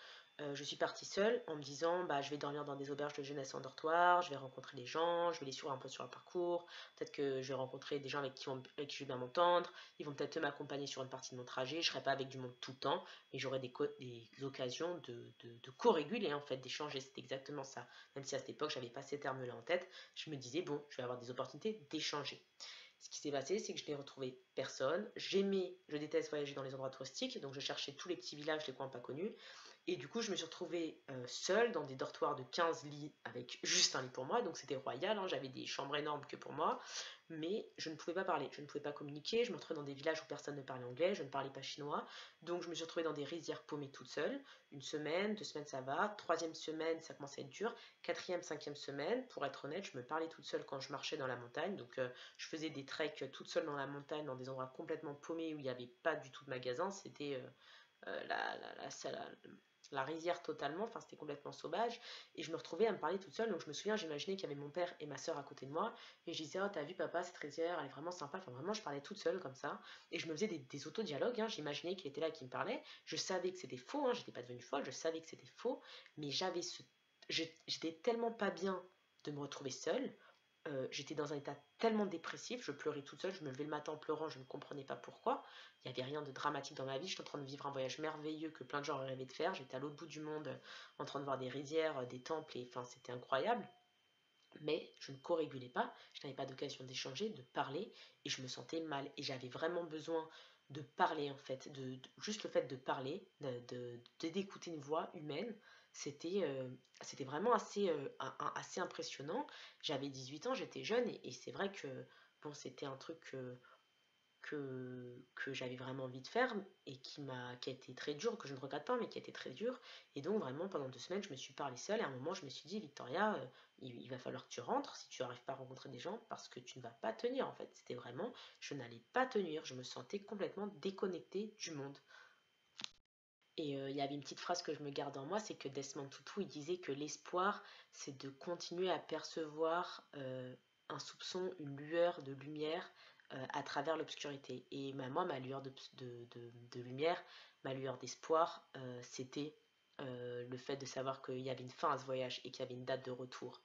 Je suis partie seule en me disant bah, je vais dormir dans des auberges de jeunesse en dortoir, je vais rencontrer des gens, je vais les suivre un peu sur un parcours, peut-être que je vais rencontrer des gens avec qui je vais bien m'entendre, ils vont peut-être m'accompagner sur une partie de mon trajet, je ne serai pas avec du monde tout le temps, mais j'aurai des occasions de co-réguler en fait, d'échanger, c'est exactement ça. Même si à cette époque j'avais pas ces termes-là en tête, je me disais bon, je vais avoir des opportunités d'échanger. Ce qui s'est passé, c'est que je n'ai retrouvé personne. Je déteste voyager dans les endroits touristiques, donc je cherchais tous les petits villages, les coins pas connus. Et du coup, je me suis retrouvée seule dans des dortoirs de 15 lits avec juste un lit pour moi. Donc c'était royal, hein, j'avais des chambres énormes que pour moi. Mais je ne pouvais pas parler, je ne pouvais pas communiquer. Je me retrouvais dans des villages où personne ne parlait anglais, je ne parlais pas chinois. Donc je me suis retrouvée dans des rizières paumées toute seule. Une semaine, 2 semaines, ça va. Troisième semaine, ça commençait à être dur. Quatrième, cinquième semaine, pour être honnête, je me parlais toute seule quand je marchais dans la montagne. Donc je faisais des treks toute seule dans la montagne, dans des endroits complètement paumés où il n'y avait pas du tout de magasin. C'était la rizière totalement, enfin c'était complètement sauvage, et je me retrouvais à me parler toute seule, donc je me souviens, j'imaginais qu'il y avait mon père et ma soeur à côté de moi, et je disais, oh t'as vu papa, cette rizière, elle est vraiment sympa, enfin vraiment je parlais toute seule comme ça, et je me faisais des autodialogues, hein. J'imaginais qu'il était là et qu'il me parlait, je savais que c'était faux, hein, j'étais pas devenue folle, je savais que c'était faux, mais j'étais tellement pas bien de me retrouver seule, j'étais dans un état tellement dépressif, je pleurais toute seule, je me levais le matin en pleurant, je ne comprenais pas pourquoi. Il n'y avait rien de dramatique dans ma vie, j'étais en train de vivre un voyage merveilleux que plein de gens auraient rêvé de faire. J'étais à l'autre bout du monde en train de voir des rizières, des temples, et enfin c'était incroyable. Mais je ne co-régulais pas, je n'avais pas d'occasion d'échanger, de parler, et je me sentais mal. Et j'avais vraiment besoin de parler en fait, juste le fait de parler, d'écouter une voix humaine, c'était vraiment assez impressionnant. J'avais 18 ans, j'étais jeune, et c'est vrai que bon, c'était un truc que j'avais vraiment envie de faire et qui a été très dur, que je ne regrette pas, mais qui a été très dur. Et donc vraiment pendant 2 semaines, je me suis parlé seule et à un moment, je me suis dit, Victoria, il va falloir que tu rentres si tu n'arrives pas à rencontrer des gens parce que tu ne vas pas tenir en fait. C'était vraiment, je n'allais pas tenir, je me sentais complètement déconnectée du monde. Et il y avait une petite phrase que je me garde en moi, c'est que Desmond Tutu, il disait que l'espoir, c'est de continuer à percevoir un soupçon, une lueur de lumière à travers l'obscurité. Et moi, ma lueur de lumière, ma lueur d'espoir, c'était le fait de savoir qu'il y avait une fin à ce voyage et qu'il y avait une date de retour.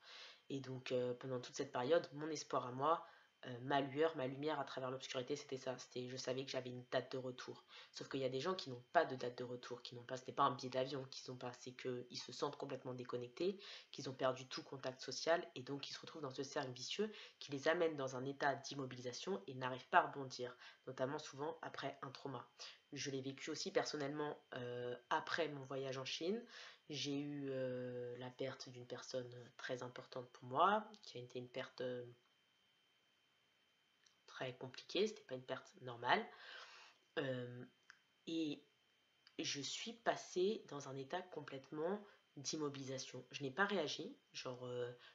Et donc, pendant toute cette période, mon espoir à moi, ma lueur, ma lumière à travers l'obscurité, c'était ça. Je savais que j'avais une date de retour. Sauf qu'il y a des gens qui n'ont pas de date de retour, qui n'ont pas, ce n'est pas un billet d'avion qu'ils n'ont pas, c'est qu'ils se sentent complètement déconnectés, qu'ils ont perdu tout contact social et donc ils se retrouvent dans ce cercle vicieux qui les amène dans un état d'immobilisation et n'arrivent pas à rebondir, notamment souvent après un trauma. Je l'ai vécu aussi personnellement après mon voyage en Chine. J'ai eu la perte d'une personne très importante pour moi, qui a été une perte très compliquée, c'était pas une perte normale. Et je suis passée dans un état complètement d'immobilisation. Je n'ai pas réagi, genre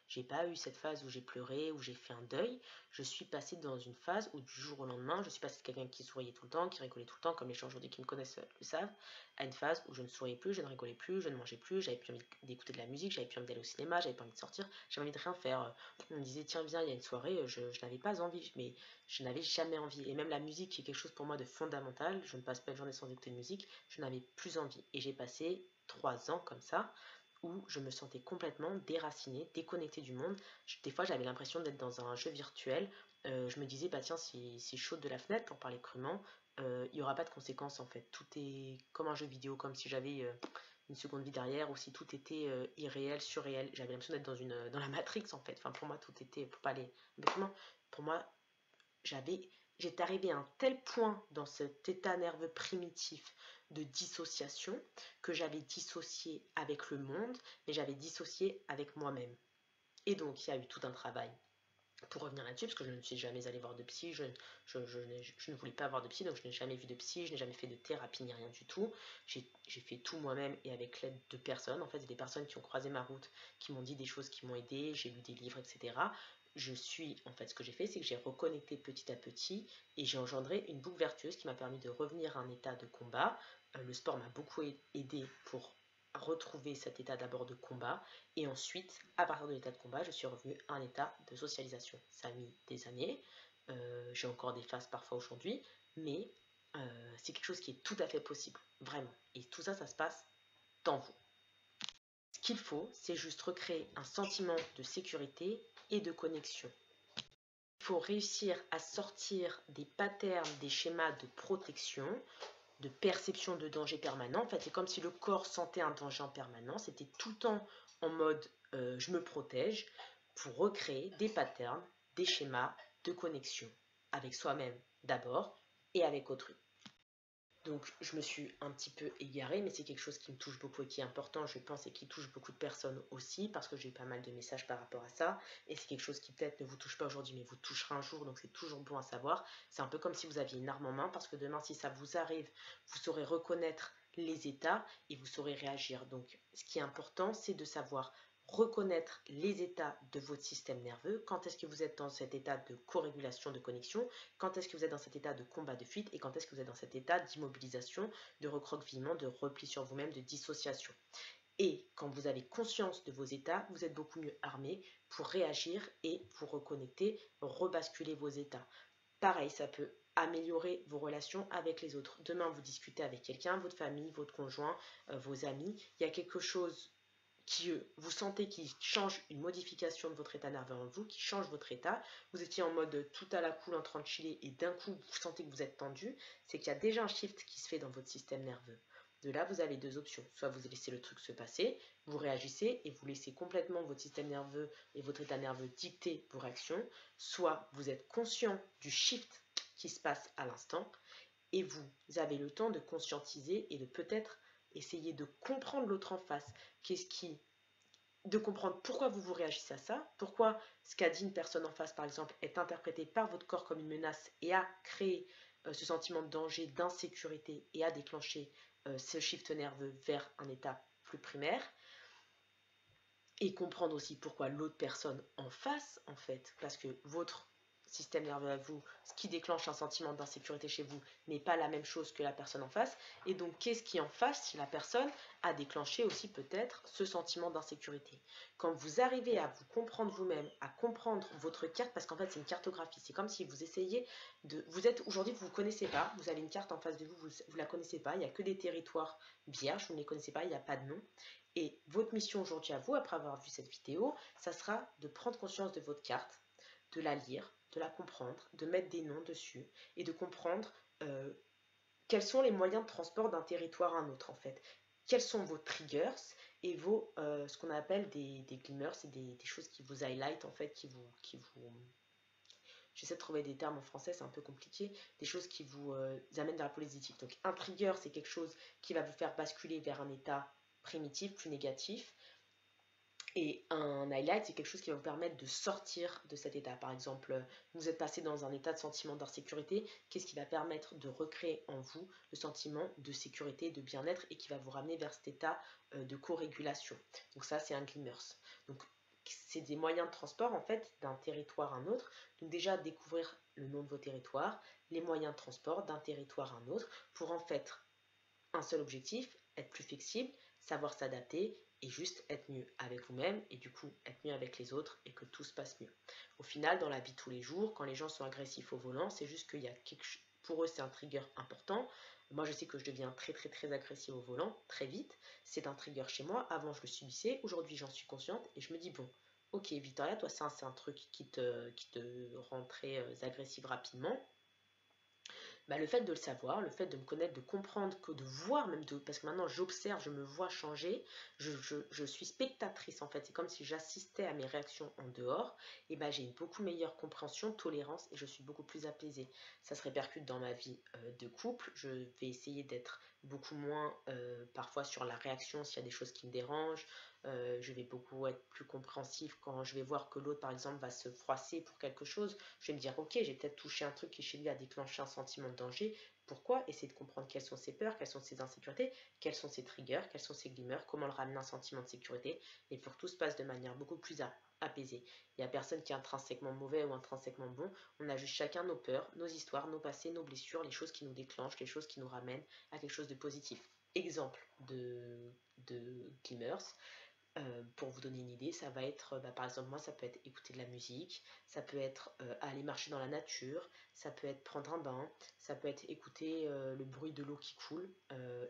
j'ai pas eu cette phase où j'ai pleuré, où j'ai fait un deuil. Je suis passée dans une phase où du jour au lendemain, je suis passée de quelqu'un qui souriait tout le temps, qui rigolait tout le temps, comme les gens aujourd'hui qui me connaissent le savent, à une phase où je ne souriais plus, je ne rigolais plus, je ne mangeais plus, j'avais plus envie d'écouter de la musique, j'avais plus envie d'aller au cinéma, j'avais pas envie de sortir, j'avais envie de rien faire. On me disait tiens viens, il y a une soirée, je n'avais pas envie, mais je n'avais jamais envie. Et même la musique qui est quelque chose pour moi de fondamental, je ne passe pas une journée sans écouter de musique, je n'avais plus envie. Et j'ai passé 3 ans comme ça, où je me sentais complètement déracinée, déconnectée du monde. Des fois, j'avais l'impression d'être dans un jeu virtuel. Je me disais, bah tiens, si je saute de la fenêtre, pour parler crûment, il n'y aura pas de conséquences en fait. Tout est comme un jeu vidéo, comme si j'avais une seconde vie derrière, ou si tout était irréel, surréel. J'avais l'impression d'être dans la Matrix en fait. Enfin, pour moi, tout était, pour pas aller bêtement, pour moi, j'étais arrivée à un tel point dans cet état nerveux primitif de dissociation que j'avais dissocié avec le monde, mais j'avais dissocié avec moi-même. Et donc, il y a eu tout un travail pour revenir là-dessus, parce que je ne suis jamais allée voir de psy, je ne voulais pas avoir de psy, donc je n'ai jamais vu de psy, je n'ai jamais fait de thérapie ni rien du tout. J'ai fait tout moi-même et avec l'aide de personnes, en fait, des personnes qui ont croisé ma route, qui m'ont dit des choses qui m'ont aidé, j'ai lu des livres, etc. En fait, ce que j'ai fait, c'est que j'ai reconnecté petit à petit et j'ai engendré une boucle vertueuse qui m'a permis de revenir à un état de combat. Le sport m'a beaucoup aidé pour retrouver cet état d'abord de combat et ensuite, à partir de l'état de combat, je suis revenue à un état de socialisation. Ça a mis des années, j'ai encore des phases parfois aujourd'hui, mais c'est quelque chose qui est tout à fait possible, vraiment. Et tout ça, ça se passe dans vous. Ce qu'il faut, c'est juste recréer un sentiment de sécurité et de connexion. Il faut réussir à sortir des patterns, des schémas de protection, de perception de danger permanent. En fait, c'est comme si le corps sentait un danger en permanence. C'était tout le temps en mode je me protège pour recréer des patterns, des schémas de connexion avec soi-même d'abord et avec autrui. Donc je me suis un petit peu égarée, mais c'est quelque chose qui me touche beaucoup et qui est important, je pense, et qui touche beaucoup de personnes aussi, parce que j'ai eu pas mal de messages par rapport à ça, et c'est quelque chose qui peut-être ne vous touche pas aujourd'hui, mais vous touchera un jour, donc c'est toujours bon à savoir. C'est un peu comme si vous aviez une arme en main, parce que demain, si ça vous arrive, vous saurez reconnaître les états et vous saurez réagir. Donc ce qui est important, c'est de savoir reconnaître les états de votre système nerveux, quand est-ce que vous êtes dans cet état de co-régulation, de connexion, quand est-ce que vous êtes dans cet état de combat, de fuite, et quand est-ce que vous êtes dans cet état d'immobilisation, de recroquevillement, de repli sur vous-même, de dissociation. Et quand vous avez conscience de vos états, vous êtes beaucoup mieux armé pour réagir et vous reconnecter, rebasculer vos états. Pareil, ça peut améliorer vos relations avec les autres. Demain, vous discutez avec quelqu'un, votre famille, votre conjoint, vos amis, il y a quelque chose qui vous sentez qui change, une modification de votre état nerveux en vous, qui change votre état, vous étiez en mode tout à la cool en train de chiller et d'un coup vous sentez que vous êtes tendu, c'est qu'il y a déjà un shift qui se fait dans votre système nerveux. De là, vous avez deux options. Soit vous laissez le truc se passer, vous réagissez et vous laissez complètement votre système nerveux et votre état nerveux dicter vos réactions. Soit vous êtes conscient du shift qui se passe à l'instant et vous avez le temps de conscientiser et de peut-être essayer de comprendre l'autre en face. De comprendre pourquoi vous réagissez à ça, pourquoi ce qu'a dit une personne en face, par exemple, est interprété par votre corps comme une menace et a créé ce sentiment de danger, d'insécurité et a déclenché ce shift nerveux vers un état plus primaire. Et comprendre aussi pourquoi l'autre personne en face, en fait, parce que votre système nerveux à vous, ce qui déclenche un sentiment d'insécurité chez vous, n'est pas la même chose que la personne en face. Et donc, qu'est-ce qui en face si la personne a déclenché aussi peut-être ce sentiment d'insécurité? Quand vous arrivez à vous comprendre vous-même, à comprendre votre carte, parce qu'en fait, c'est une cartographie. C'est comme si vous essayiez de... Vous êtes aujourd'hui, vous ne vous connaissez pas, vous avez une carte en face de vous, vous ne la connaissez pas, il n'y a que des territoires vierges, vous ne les connaissez pas, il n'y a pas de nom. Et votre mission aujourd'hui à vous, après avoir vu cette vidéo, ça sera de prendre conscience de votre carte, de la lire, de la comprendre, de mettre des noms dessus et de comprendre quels sont les moyens de transport d'un territoire à un autre en fait. Quels sont vos triggers et ce qu'on appelle des glimmers, c'est des choses qui vous highlight en fait, j'essaie de trouver des termes en français, c'est un peu compliqué, des choses qui vous amènent vers le positif. Donc un trigger, c'est quelque chose qui va vous faire basculer vers un état primitif, plus négatif. Et un highlight, c'est quelque chose qui va vous permettre de sortir de cet état. Par exemple, vous êtes passé dans un état de sentiment d'insécurité. Qu'est-ce qui va permettre de recréer en vous le sentiment de sécurité, de bien-être et qui va vous ramener vers cet état de co-régulation. Donc ça, c'est un glimmers. Donc c'est des moyens de transport en fait d'un territoire à un autre. Donc déjà découvrir le nom de vos territoires, les moyens de transport d'un territoire à un autre pour en fait un seul objectif, être plus flexible, savoir s'adapter et juste être mieux avec vous-même et du coup être mieux avec les autres et que tout se passe mieux. Au final, dans la vie de tous les jours, quand les gens sont agressifs au volant, c'est juste qu'il y a quelque chose, pour eux c'est un trigger important. Moi je sais que je deviens très agressif au volant, très vite. C'est un trigger chez moi, avant je le subissais, aujourd'hui j'en suis consciente et je me dis bon, ok Victoria, toi c'est un truc qui te rend très agressive rapidement. Bah, le fait de le savoir, le fait de me connaître, de comprendre, de voir même, parce que maintenant j'observe, je me vois changer, je suis spectatrice en fait, c'est comme si j'assistais à mes réactions en dehors, et bah, j'ai une beaucoup meilleure compréhension, tolérance, et je suis beaucoup plus apaisée. Ça se répercute dans ma vie de couple, je vais essayer d'être beaucoup moins parfois sur la réaction s'il y a des choses qui me dérangent, je vais beaucoup être plus compréhensif quand je vais voir que l'autre par exemple va se froisser pour quelque chose. Je vais me dire ok, j'ai peut-être touché un truc qui chez lui a déclenché un sentiment de danger. Pourquoi? Essayer de comprendre quelles sont ses peurs, quelles sont ses insécurités, quels sont ses triggers, quels sont ses glimmers, comment le ramener un sentiment de sécurité et pour que tout se passe de manière beaucoup plus apaisée. Il n'y a personne qui est intrinsèquement mauvais ou intrinsèquement bon. On a juste chacun nos peurs, nos histoires, nos passés, nos blessures, les choses qui nous déclenchent, les choses qui nous ramènent à quelque chose de positif. Exemple de glimmers. Pour vous donner une idée, ça va être, par exemple, moi, ça peut être écouter de la musique, ça peut être aller marcher dans la nature, ça peut être prendre un bain, ça peut être écouter le bruit de l'eau qui coule.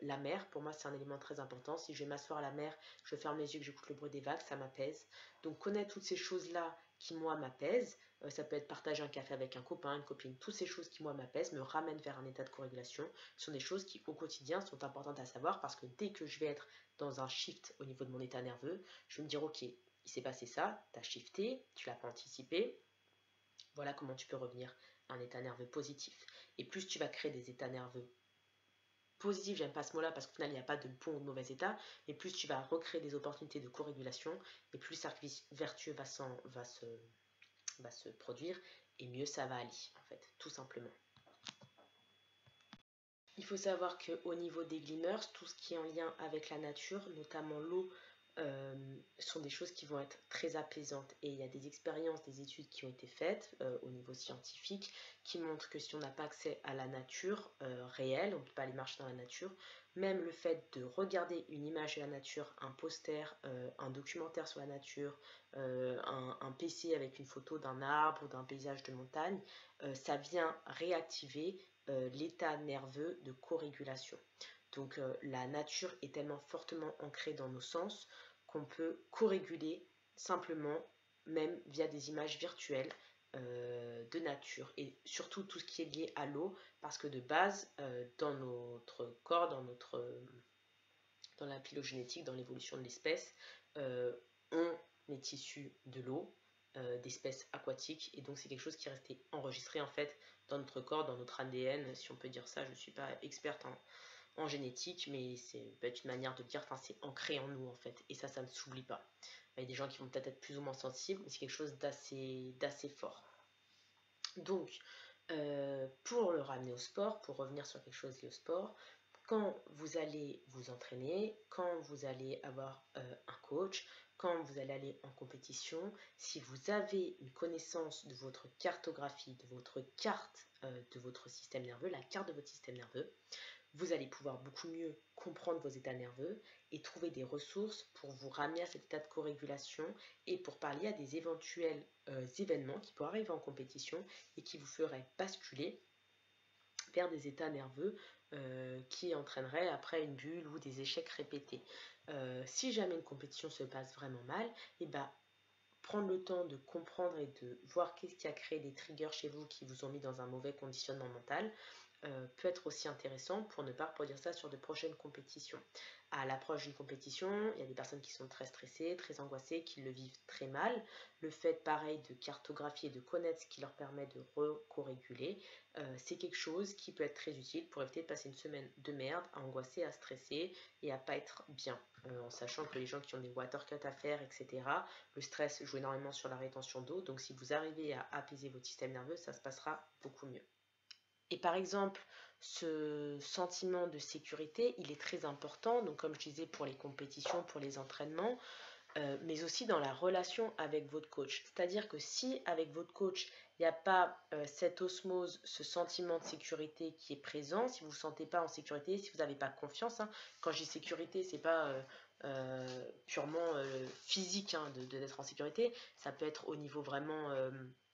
La mer, pour moi, c'est un élément très important. Si je vais m'asseoir à la mer, je ferme les yeux, que j'écoute le bruit des vagues, ça m'apaise. Donc, connaître toutes ces choses-là qui, moi, m'apaisent, ça peut être partager un café avec un copain, une copine, toutes ces choses qui, moi, m'apaisent, me ramènent vers un état de corrélation, sont des choses qui, au quotidien, sont importantes à savoir parce que dès que je vais être dans un shift au niveau de mon état nerveux, je vais me dire ok, il s'est passé ça, tu as shifté, tu l'as pas anticipé, voilà comment tu peux revenir à un état nerveux positif. Et plus tu vas créer des états nerveux positifs, j'aime pas ce mot-là parce qu'au final il n'y a pas de bon ou de mauvais état, mais plus tu vas recréer des opportunités de co-régulation et plus le cercle vertueux va se produire et mieux ça va aller en fait, tout simplement. Il faut savoir qu'au niveau des glimmers, tout ce qui est en lien avec la nature, notamment l'eau, sont des choses qui vont être très apaisantes. Et il y a des expériences, des études qui ont été faites au niveau scientifique qui montrent que si on n'a pas accès à la nature réelle, on ne peut pas aller marcher dans la nature, même le fait de regarder une image de la nature, un poster, un documentaire sur la nature, un PC avec une photo d'un arbre ou d'un paysage de montagne, ça vient réactiver l'état nerveux de co-régulation. Donc la nature est tellement fortement ancrée dans nos sens qu'on peut co-réguler simplement, même via des images virtuelles de nature. Et surtout tout ce qui est lié à l'eau, parce que de base, dans notre corps, dans la phylogénétique, dans l'évolution de l'espèce, on est issu de l'eau, d'espèces aquatiques, et donc c'est quelque chose qui est resté enregistré en fait dans notre corps, dans notre ADN, si on peut dire ça. Je ne suis pas experte en génétique, mais c'est peut-être une manière de dire, enfin c'est ancré en nous en fait, et ça ne s'oublie pas. Il y a des gens qui vont peut-être être plus ou moins sensibles, mais c'est quelque chose d'assez fort. Donc, pour le ramener au sport, pour revenir sur quelque chose lié au sport, quand vous allez vous entraîner, quand vous allez avoir un coach, quand vous allez aller en compétition, si vous avez une connaissance de votre cartographie, de votre carte de votre système nerveux, la carte de votre système nerveux, vous allez pouvoir beaucoup mieux comprendre vos états nerveux et trouver des ressources pour vous ramener à cet état de co-régulation et pour pallier à des éventuels événements qui pourraient arriver en compétition et qui vous feraient basculer vers des états nerveux qui entraîneraient après une bulle ou des échecs répétés. Si jamais une compétition se passe vraiment mal, et ben, prendre le temps de comprendre et de voir qu'est-ce qui a créé des triggers chez vous qui vous ont mis dans un mauvais conditionnement mental peut être aussi intéressant pour ne pas reproduire ça sur de prochaines compétitions. À l'approche d'une compétition, il y a des personnes qui sont très stressées, très angoissées, qui le vivent très mal. Le fait, pareil, de cartographier et de connaître ce qui leur permet de co-réguler, c'est quelque chose qui peut être très utile pour éviter de passer une semaine de merde à angoisser, à stresser et à pas être bien. En sachant que les gens qui ont des water cuts à faire, etc., le stress joue énormément sur la rétention d'eau. Donc si vous arrivez à apaiser votre système nerveux, ça se passera beaucoup mieux. Et par exemple, ce sentiment de sécurité, il est très important, donc comme je disais pour les compétitions, pour les entraînements, mais aussi dans la relation avec votre coach. C'est-à-dire que si avec votre coach, il n'y a pas cette osmose, ce sentiment de sécurité qui est présent, si vous ne vous sentez pas en sécurité, si vous n'avez pas confiance, hein, quand je dis sécurité, c'est pas purement physique d'être en sécurité, ça peut être au niveau vraiment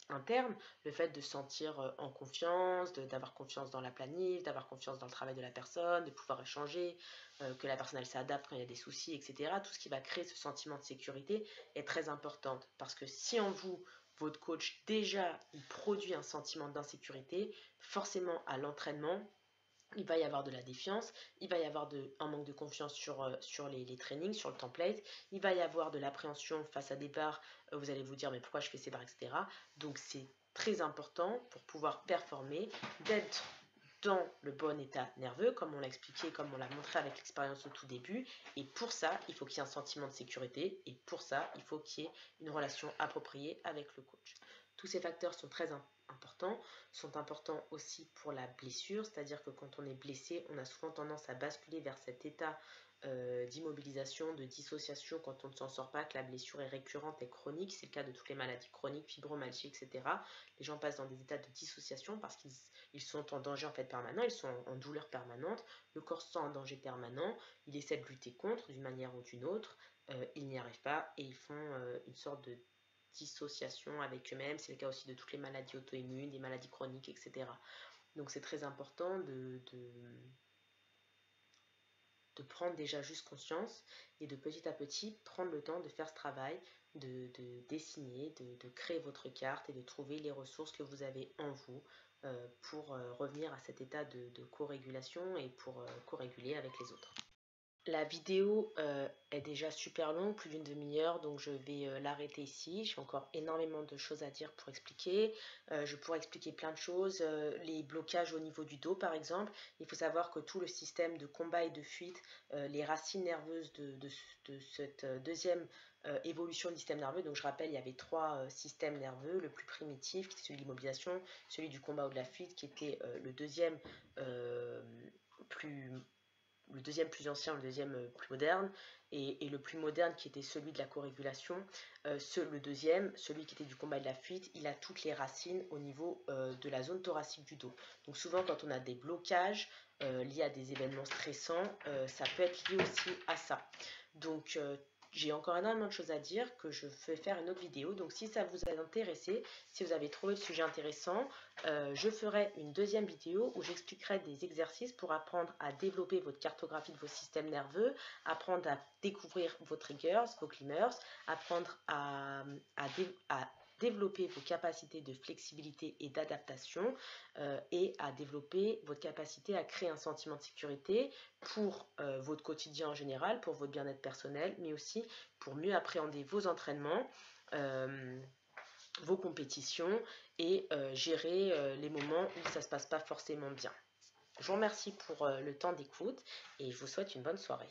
interne, le fait de se sentir en confiance, d'avoir confiance dans la planif, d'avoir confiance dans le travail de la personne, de pouvoir échanger, que la personne elle s'adapte quand il y a des soucis, etc. Tout ce qui va créer ce sentiment de sécurité est très important parce que si en vous, votre coach déjà il produit un sentiment d'insécurité, forcément à l'entraînement, il va y avoir de la défiance, il va y avoir un manque de confiance sur les trainings, sur le template, il va y avoir de l'appréhension face à des barres, vous allez vous dire mais pourquoi je fais ces barres, etc. Donc c'est très important pour pouvoir performer, d'être dans le bon état nerveux, comme on l'a expliqué, comme on l'a montré avec l'expérience au tout début. Et pour ça, il faut qu'il y ait un sentiment de sécurité. Et pour ça, il faut qu'il y ait une relation appropriée avec le coach. Tous ces facteurs sont très importants, sont importants aussi pour la blessure, c'est-à-dire que quand on est blessé, on a souvent tendance à basculer vers cet état d'immobilisation, de dissociation quand on ne s'en sort pas, que la blessure est récurrente et chronique. C'est le cas de toutes les maladies chroniques, fibromyalgie, etc. Les gens passent dans des états de dissociation parce qu'ils sont en danger en fait permanent, ils sont en douleur permanente, le corps se sent en danger permanent, ils essaient de lutter contre d'une manière ou d'une autre, ils n'y arrivent pas et ils font une sorte de dissociation avec eux-mêmes. C'est le cas aussi de toutes les maladies auto-immunes, des maladies chroniques, etc. Donc c'est très important de prendre déjà juste conscience et de petit à petit prendre le temps de faire ce travail, de dessiner, de créer votre carte et de trouver les ressources que vous avez en vous pour revenir à cet état de co-régulation et pour co-réguler avec les autres. La vidéo est déjà super longue, plus d'une demi-heure, donc je vais l'arrêter ici. J'ai encore énormément de choses à dire pour expliquer. Je pourrais expliquer plein de choses. Les blocages au niveau du dos, par exemple. Il faut savoir que tout le système de combat et de fuite, les racines nerveuses de cette deuxième évolution du système nerveux. Donc je rappelle, il y avait trois systèmes nerveux. Le plus primitif, qui est celui de l'immobilisation, celui du combat ou de la fuite, qui était le deuxième plus ancien, le deuxième plus moderne, et le plus moderne qui était celui de la co-régulation. Le deuxième, celui qui était du combat et de la fuite, il a toutes les racines au niveau de la zone thoracique du dos. Donc souvent quand on a des blocages liés à des événements stressants, ça peut être lié aussi à ça. Donc j'ai encore énormément de choses à dire que je vais faire une autre vidéo. Donc si ça vous a intéressé, si vous avez trouvé le sujet intéressant, je ferai une deuxième vidéo où j'expliquerai des exercices pour apprendre à développer votre cartographie de vos systèmes nerveux, apprendre à découvrir vos triggers, vos climbers, apprendre à développer vos capacités de flexibilité et d'adaptation et à développer votre capacité à créer un sentiment de sécurité pour votre quotidien en général, pour votre bien-être personnel, mais aussi pour mieux appréhender vos entraînements, vos compétitions et gérer les moments où ça ne se passe pas forcément bien. Je vous remercie pour le temps d'écoute et je vous souhaite une bonne soirée.